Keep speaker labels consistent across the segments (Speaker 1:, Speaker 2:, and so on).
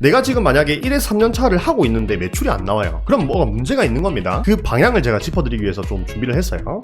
Speaker 1: 내가 지금 만약에 1에서 3년 차를 하고 있는데 매출이 안 나와요. 그럼 뭐가 문제가 있는 겁니다. 그 방향을 제가 짚어드리기 위해서 좀 준비를 했어요.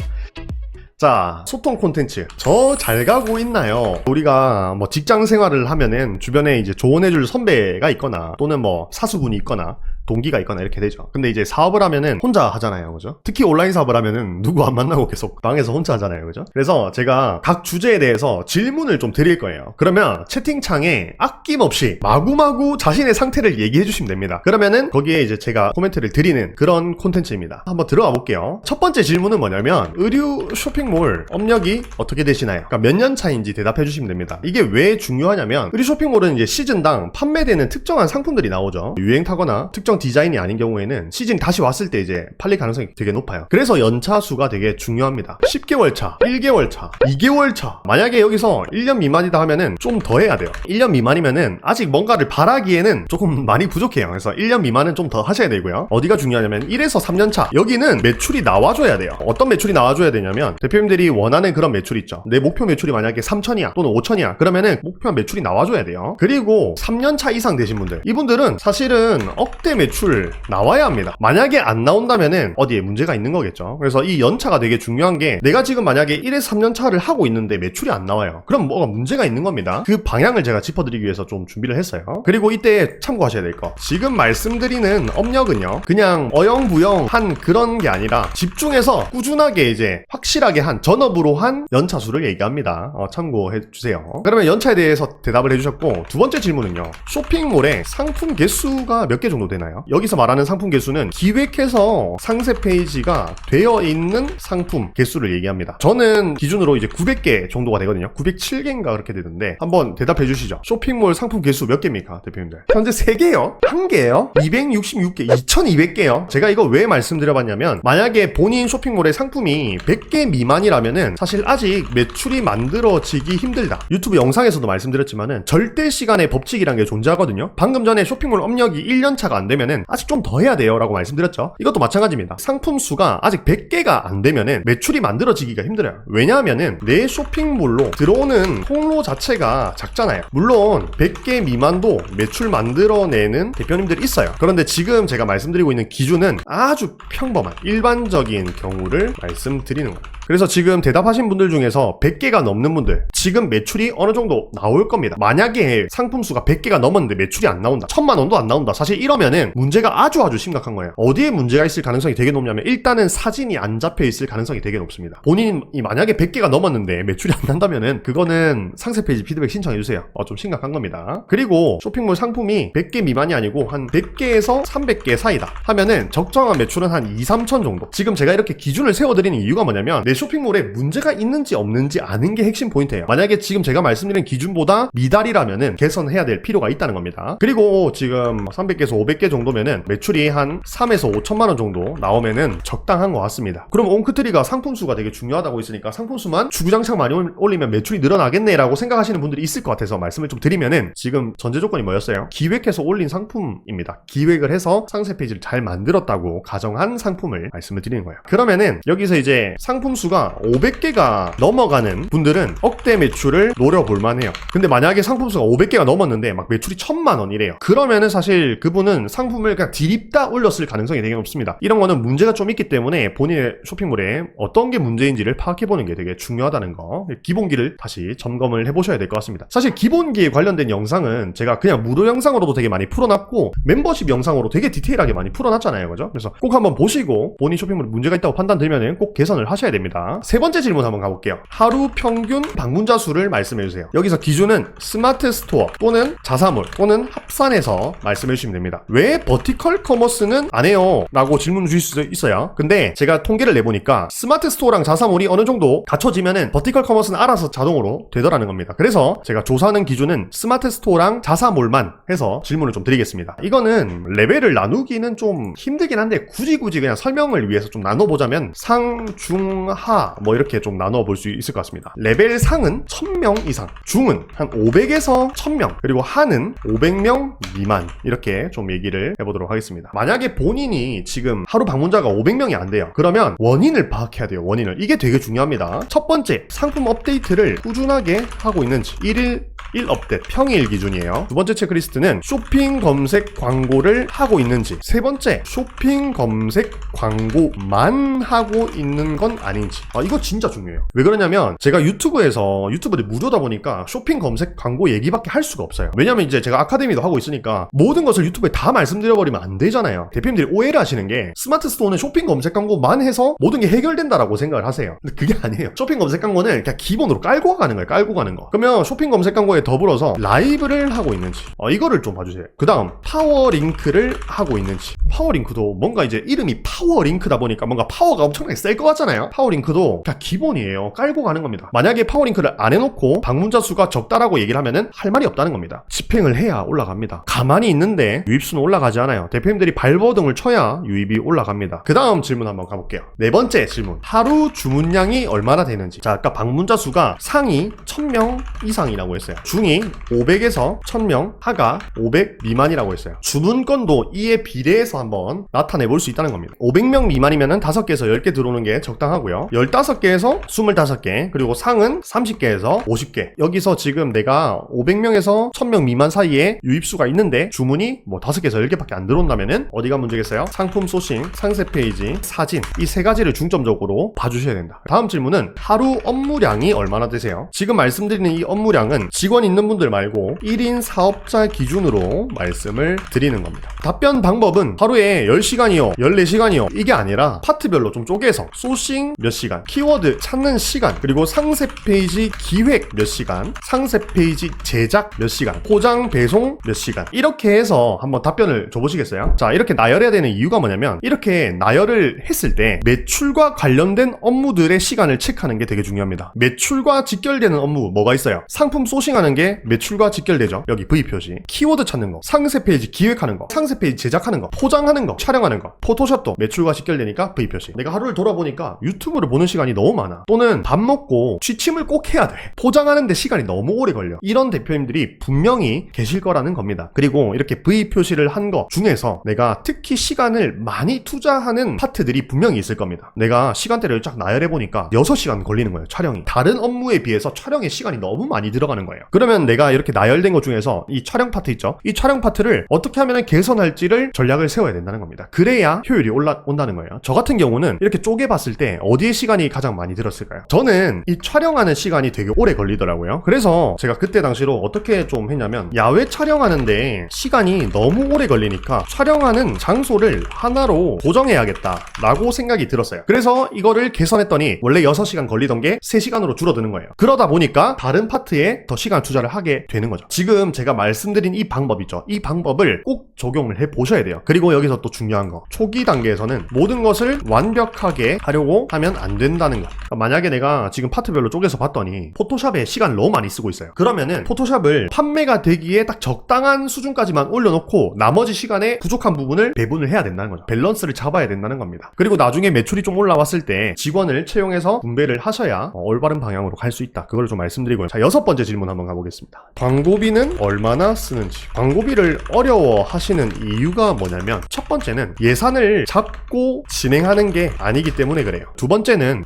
Speaker 1: 자, 소통 콘텐츠. 저 잘 가고 있나요? 우리가 뭐 직장 생활을 하면은 주변에 이제 조언해줄 선배가 있거나 또는 뭐 사수분이 있거나 동기가 있거나 이렇게 되죠. 근데 이제 사업을 하면은 혼자 하잖아요. 그죠? 특히 온라인 사업을 하면은 누구 안 만나고 계속 방에서 혼자 하잖아요. 그죠? 그래서 제가 각 주제에 대해서 질문을 좀 드릴 거예요. 그러면 채팅창에 아낌없이 마구마구 자신의 상태를 얘기해 주시면 됩니다. 그러면은 거기에 이제 제가 코멘트를 드리는 그런 콘텐츠입니다. 한번 들어가 볼게요. 첫 번째 질문은 뭐냐면 의류 쇼핑몰 업력이 어떻게 되시나요? 그러니까 몇 년 차인지 대답해 주시면 됩니다. 이게 왜 중요하냐면 의류 쇼핑몰은 이제 시즌당 판매되는 특정한 상품들이 나오죠. 유행 타거나 특정 디자인이 아닌 경우에는 시즌 다시 왔을 때 이제 팔릴 가능성이 되게 높아요. 그래서 연차 수가 되게 중요합니다. 10개월 차, 1개월 차, 2개월 차. 만약에 여기서 1년 미만이다 하면은 좀 더 해야 돼요. 1년 미만이면은 아직 뭔가를 바라기에는 조금 많이 부족해요. 그래서 1년 미만은 좀 더 하셔야 되고요. 어디가 중요하냐면 1에서 3년 차. 여기는 매출이 나와줘야 돼요. 어떤 매출이 나와줘야 되냐면 대표님들이 원하는 그런 매출 있죠. 내 목표 매출이 만약에 3천이야 또는 5천이야. 그러면은 목표 매출이 나와줘야 돼요. 그리고 3년 차 이상 되신 분들. 이분들은 사실은 억대 매출 나와야 합니다. 만약에 안 나온다면은 어디에 문제가 있는 거겠죠. 그래서 이 연차가 되게 중요한 게 내가 지금 만약에 1에서 3년 차를 하고 있는데 매출이 안 나와요. 그럼 뭐가 문제가 있는 겁니다. 그 방향을 제가 짚어드리기 위해서 좀 준비를 했어요. 그리고 이때 참고하셔야 될 거. 지금 말씀드리는 업력은요. 그냥 어영부영한 그런 게 아니라 집중해서 꾸준하게 이제 확실하게 한 전업으로 한 연차 수를 얘기합니다. 참고해 주세요. 그러면 연차에 대해서 대답을 해주셨고 두 번째 질문은요. 쇼핑몰에 상품 개수가 몇 개 정도 되나요? 여기서 말하는 상품 개수는 기획해서 상세 페이지가 되어 있는 상품 개수를 얘기합니다. 저는 기준으로 이제 900개 정도가 되거든요. 907개인가 그렇게 되는데 한번 대답해 주시죠. 쇼핑몰 상품 개수 몇 개입니까, 대표님들? 현재 3개요? 1개요? 266개, 2200개요? 제가 이거 왜 말씀드려봤냐면 만약에 본인 쇼핑몰의 상품이 100개 미만이라면은 사실 아직 매출이 만들어지기 힘들다. 유튜브 영상에서도 말씀드렸지만은 절대 시간의 법칙이란 게 존재하거든요. 방금 전에 쇼핑몰 업력이 1년 차가 안 되면은 아직 좀 더 해야 돼요 라고 말씀드렸죠. 이것도 마찬가지입니다. 상품 수가 아직 100개가 안 되면은 매출이 만들어지기가 힘들어요. 왜냐하면은 내 쇼핑몰로 들어오는 통로 자체가 작잖아요. 물론 100개 미만도 매출 만들어내는 대표님들이 있어요. 그런데 지금 제가 말씀드리고 있는 기준은 아주 평범한 일반적인 경우를 말씀드리는 거예요. 그래서 지금 대답하신 분들 중에서 100개가 넘는 분들 지금 매출이 어느 정도 나올 겁니다. 만약에 상품 수가 100개가 넘었는데 매출이 안 나온다, 1000만 원도 안 나온다, 사실 이러면은 문제가 아주 심각한 거예요. 어디에 문제가 있을 가능성이 되게 높냐면 일단은 사진이 안 잡혀 있을 가능성이 되게 높습니다. 본인이 만약에 100개가 넘었는데 매출이 안 난다면은 그거는 상세 페이지 피드백 신청해 주세요. 좀 심각한 겁니다. 그리고 쇼핑몰 상품이 100개 미만이 아니고 한 100개에서 300개 사이다 하면은 적정한 매출은 한 2, 3천 정도. 지금 제가 이렇게 기준을 세워드리는 이유가 뭐냐면 내 쇼핑몰에 문제가 있는지 없는지 아는 게 핵심 포인트예요. 만약에 지금 제가 말씀드린 기준보다 미달이라면은 개선해야 될 필요가 있다는 겁니다. 그리고 지금 300개에서 500개 정도면은 매출이 한 3에서 5천만 원 정도 나오면은 적당한 것 같습니다. 그럼 옹크트리가 상품 수가 되게 중요하다고 했으니까 상품 수만 주구장창 많이 올리면 매출이 늘어나겠네라고 생각하시는 분들이 있을 것 같아서 말씀을 좀 드리면은 지금 전제 조건이 뭐였어요? 기획해서 올린 상품입니다. 기획을 해서 상세 페이지를 잘 만들었다고 가정한 상품을 말씀을 드리는 거예요. 그러면은 여기서 이제 상품 수가 500개가 넘어가는 분들은 억대 매출을 노려볼 만해요. 근데 만약에 상품 수가 500개가 넘었는데 막 매출이 1000만 원이래요. 그러면은 사실 그분은 상품을 그냥 디립다 올렸을 가능성이 되게 높습니다. 이런 거는 문제가 좀 있기 때문에 본인의 쇼핑몰에 어떤 게 문제인지를 파악해보는 게 되게 중요하다는 거, 기본기를 다시 점검을 해보셔야 될 것 같습니다. 사실 기본기에 관련된 영상은 제가 그냥 무료 영상으로도 되게 많이 풀어놨고 멤버십 영상으로 되게 디테일하게 많이 풀어놨잖아요. 그죠? 그래서 꼭 한번 보시고 본인 쇼핑몰에 문제가 있다고 판단되면은 꼭 개선을 하셔야 됩니다. 세 번째 질문 한번 가볼게요. 하루 평균 방문자 수를 말씀해주세요. 여기서 기준은 스마트 스토어 또는 자사몰 또는 합산해서 말씀해주시면 됩니다. 왜 버티컬 커머스는 안 해요? 라고 질문을 주실 수 있어요. 근데 제가 통계를 내보니까 스마트 스토어랑 자사몰이 어느 정도 갖춰지면은 버티컬 커머스는 알아서 자동으로 되더라는 겁니다. 그래서 제가 조사하는 기준은 스마트 스토어랑 자사몰만 해서 질문을 좀 드리겠습니다. 이거는 레벨을 나누기는 좀 힘들긴 한데 굳이 그냥 설명을 위해서 좀 나눠보자면 상, 중, 하 뭐 이렇게 좀 나눠볼 수 있을 것 같습니다. 레벨 상은 1000명 이상, 중은 한 500에서 1000명, 그리고 하는 500명 미만, 이렇게 좀 얘기를 얘기를 해보도록 하겠습니다. 만약에 본인이 지금 하루 방문자가 500명이 안 돼요. 그러면 원인을 파악해야 돼요. 원인을. 이게 되게 중요합니다. 첫 번째, 상품 업데이트를 꾸준하게 하고 있는지. 1 업데이트, 평일 기준이에요. 두 번째 체크리스트는 쇼핑 검색 광고를 하고 있는지. 세 번째, 쇼핑 검색 광고만 하고 있는 건 아닌지. 이거 진짜 중요해요. 왜 그러냐면 제가 유튜브에서 유튜브들이 무료다 보니까 쇼핑 검색 광고 얘기밖에 할 수가 없어요. 왜냐면 이제 제가 아카데미도 하고 있으니까 모든 것을 유튜브에 다 말씀드려버리면 안 되잖아요. 대표님들이 오해를 하시는 게 스마트 스토어는 쇼핑 검색 광고만 해서 모든 게 해결된다라고 생각을 하세요. 근데 그게 아니에요. 쇼핑 검색 광고는 그냥 기본으로 깔고 가는 거예요. 깔고 가는 거. 그러면 쇼핑 검색 광고에 더불어서 라이브를 하고 있는지 이거를 좀 봐주세요. 그 다음 파워링크를 하고 있는지. 파워링크도 뭔가 이제 이름이 파워링크다 보니까 뭔가 파워가 엄청나게 셀 것 같잖아요. 파워링크도 그냥 기본이에요. 깔고 가는 겁니다. 만약에 파워링크를 안 해놓고 방문자 수가 적다라고 얘기를 하면은 할 말이 없다는 겁니다. 집행을 해야 올라갑니다. 가만히 있는데 유입수는 올라가지 않아요. 대표님들이 발버둥을 쳐야 유입이 올라갑니다. 그 다음 질문 한번 가볼게요. 네 번째 질문, 하루 주문량이 얼마나 되는지. 자, 아까 방문자 수가 상위 1000명 이상이라고 했어요. 중위 500에서 1000명, 하가 500 미만이라고 했어요. 주문 건도 이에 비례해서 한번 나타내 볼 수 있다는 겁니다. 500명 미만이면은 5개에서 10개 들어오는 게 적당하고요. 15개에서 25개, 그리고 상은 30개에서 50개. 여기서 지금 내가 500명에서 1000명 미만 사이에 유입수가 있는데 주문이 뭐 5개에서 10개밖에 안 들어온다면은 어디가 문제겠어요? 상품 소싱, 상세 페이지, 사진, 이 세 가지를 중점적으로 봐주셔야 된다. 다음 질문은 하루 업무량이 얼마나 되세요? 지금 말씀드리는 이 업무량은 직원 있는 분들 말고 1인 사업자 기준으로 말씀을 드리는 겁니다. 답변 방법은 하루에 10시간이요, 14시간이요 이게 아니라 파트별로 좀 쪼개서 소싱 몇 시간, 키워드 찾는 시간, 그리고 상세 페이지 기획 몇 시간, 상세 페이지 제작 몇 시간, 포장 배송 몇 시간, 이렇게 해서 한번 답변을 줘보시겠어요? 자, 이렇게 나열해야 되는 이유가 뭐냐면 이렇게 나열을 했을 때 매출과 관련된 업무들의 시간을 체크하는 게 되게 중요합니다. 매출과 직결되는 업무 뭐가 있어요? 상품 소싱하는 게 매출과 직결되죠. 여기 V 표시. 키워드 찾는 거, 상세 페이지 기획하는 거, 상세 페이지 제작하는 거, 포장하는 거, 촬영하는 거, 포토샵도 매출과 직결되니까 V 표시. 내가 하루를 돌아보니까 유튜브를 보는 시간이 너무 많아. 또는 밥 먹고 취침을 꼭 해야 돼. 포장하는데 시간이 너무 오래 걸려. 이런 대표님들이 분명히 계실 거라는 겁니다. 그리고 이렇게 V 표시를 한 거 중에서 내가 특히 시간을 많이 투자하는 파트들이 분명히 있을 겁니다. 내가 시간대를 쫙 나열해보니까 6시간 걸리는 거예요. 촬영이. 다른 업무에 비해서 촬영에 시간이 너무 많이 들어가는 거예요. 그러면 내가 이렇게 나열된 것 중에서 이 촬영 파트 있죠? 이 촬영 파트를 어떻게 하면 개선할지를 전략을 세워야 된다는 겁니다. 그래야 효율이 올라온다는 거예요. 저 같은 경우는 이렇게 쪼개봤을 때 어디에 시간이 가장 많이 들었을까요? 저는 이 촬영하는 시간이 되게 오래 걸리더라고요. 그래서 제가 그때 당시로 어떻게 좀 했냐면 야외 촬영하는데 시간이 너무 오래 걸리니까 촬영하는 장소를 하나로 고정해야겠다 라고 생각이 들었어요. 그래서 이거를 개선했더니 원래 6시간 걸리던 게 3시간으로 줄어드는 거예요. 그러다 보니까 다른 파트에 더 시간 투자를 하게 되는 거죠. 지금 제가 말씀드린 이 방법 있죠? 이 방법을 꼭 적용을 해보셔야 돼요. 그리고 여기서 또 중요한 거, 초기 단계에서는 모든 것을 완벽하게 하려고 하면 안 된다는 거. 그러니까 만약에 내가 지금 파트별로 쪼개서 봤더니 포토샵에 시간을 너무 많이 쓰고 있어요. 그러면은 포토샵을 판매가 되기에 딱 적당한 수준까지만 올려놓고 나머지 시간에 부족한 부분을 배분을 해야 된다는 거죠. 밸런스를 잡아야 된다는 겁니다. 그리고 나중에 매출이 좀 올라왔을 때 직원을 채용해서 분배를 하셔야 올바른 방향으로 갈 수 있다. 그걸 좀 말씀드리고요. 자, 6번째 질문 한번 가보겠습니다. 광고비는 얼마나 쓰는지. 광고비를 어려워하시는 이유가 뭐냐면 첫 번째는 예산을 잡고 진행하는 게 아니기 때문에 그래요. 두 번째는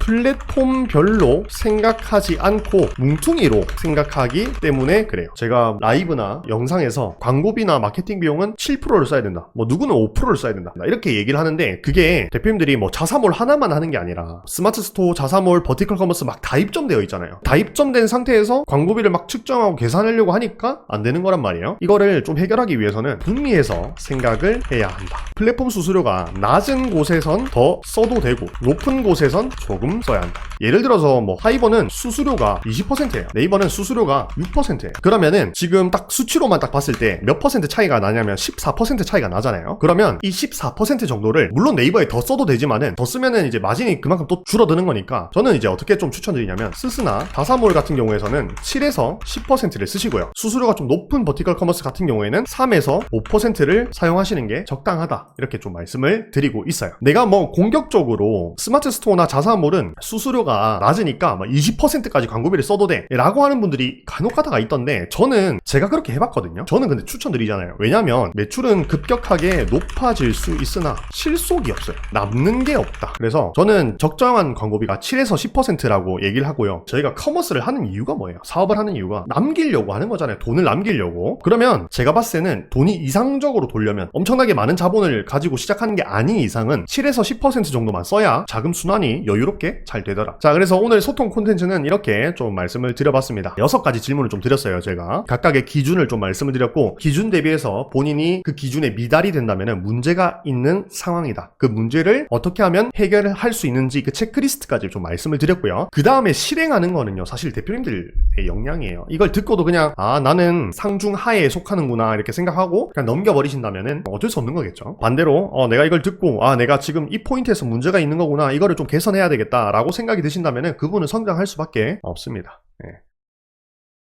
Speaker 1: 플랫폼별로 생각하지 않고 뭉퉁이로 생각하기 때문에 그래요. 제가 라이브나 영상에서 광고비나 마케팅 비용은 7%를 써야 된다. 뭐 누구는 5%를 써야 된다. 이렇게 얘기를 하는데 그게 대표님들이 뭐 자사몰 하나만 하는 게 아니라 스마트 스토어, 자사몰, 버티컬 커머스 막 다 입점되어 있잖아요. 다 입점된 상태에서 광고비를 막 측정하고 계산하려고 하니까 안 되는 거란 말이에요. 이거를 좀 해결하기 위해서는 분리해서 생각을 해야 한다. 플랫폼 수수료가 낮은 곳에선 더 써도 되고 높은 곳에선 조금 써야 한다. 예를 들어서 뭐 하이버는 수수료가 20%예요. 네이버는 수수료가 6%예요. 그러면은 지금 딱 수치로만 딱 봤을 때 몇 퍼센트 차이가 나냐면 14% 차이가 나잖아요. 그러면 이 14% 정도를 물론 네이버에 더 써도 되지만은 더 쓰면은 이제 마진이 그만큼 또 줄어드는 거니까 저는 이제 어떻게 좀 추천드리냐면 스스나 자사몰 같은 경우에서는 7에서 10%를 쓰시고요. 수수료가 좀 높은 버티컬 커머스 같은 경우에는 3에서 5%를 사용하시는 게 적당하다. 이렇게 좀 말씀을 드리고 있어요. 내가 뭐 공격적으로 스마트 스토어나 자사몰은 수수료가 낮으니까 20%까지 광고비를 써도 돼 라고 하는 분들이 간혹 가다가 있던데 저는 제가 그렇게 해봤거든요. 저는 근데 추천드리잖아요. 왜냐면 매출은 매출은 급격하게 높아질 수 있으나 실속이 없어요. 남는 게 없다. 그래서 저는 적정한 광고비가 7에서 10%라고 얘기를 하고요. 저희가 커머스를 하는 이유가 뭐예요? 사업을 하는 이유가 남기려고 하는 거잖아요. 돈을 남기려고. 그러면 제가 봤을 때는 돈이 이상적으로 돌려면 엄청나게 많은 자본을 가지고 시작하는 게 아닌 이상은 7에서 10% 정도만 써야 자금 순환이 여유롭게 잘 되더라. 자, 그래서 오늘 소통 콘텐츠는 이렇게 좀 말씀을 드려봤습니다. 6가지 질문을 좀 드렸어요. 제가 각각의 기준을 좀 말씀을 드렸고, 기준 대비해서 본인이 그 기준에 미달이 된다면 문제가 있는 상황이다. 그 문제를 어떻게 하면 해결을 할 수 있는지 그 체크리스트까지 좀 말씀을 드렸고요. 그 다음에 실행하는 거는요, 사실 대표님들의 역량이에요. 이걸 듣고도 그냥 나는 상중하에 속하는구나 이렇게 생각하고 그냥 넘겨버리신다면은 어쩔 수 없는 거겠죠. 반대로 내가 이걸 듣고 내가 지금 이 포인트에서 문제가 있는 거구나, 이거를 좀 개선해야 되겠다라고 생각이 드신다면은 그분은 성장할 수밖에 없습니다. 네.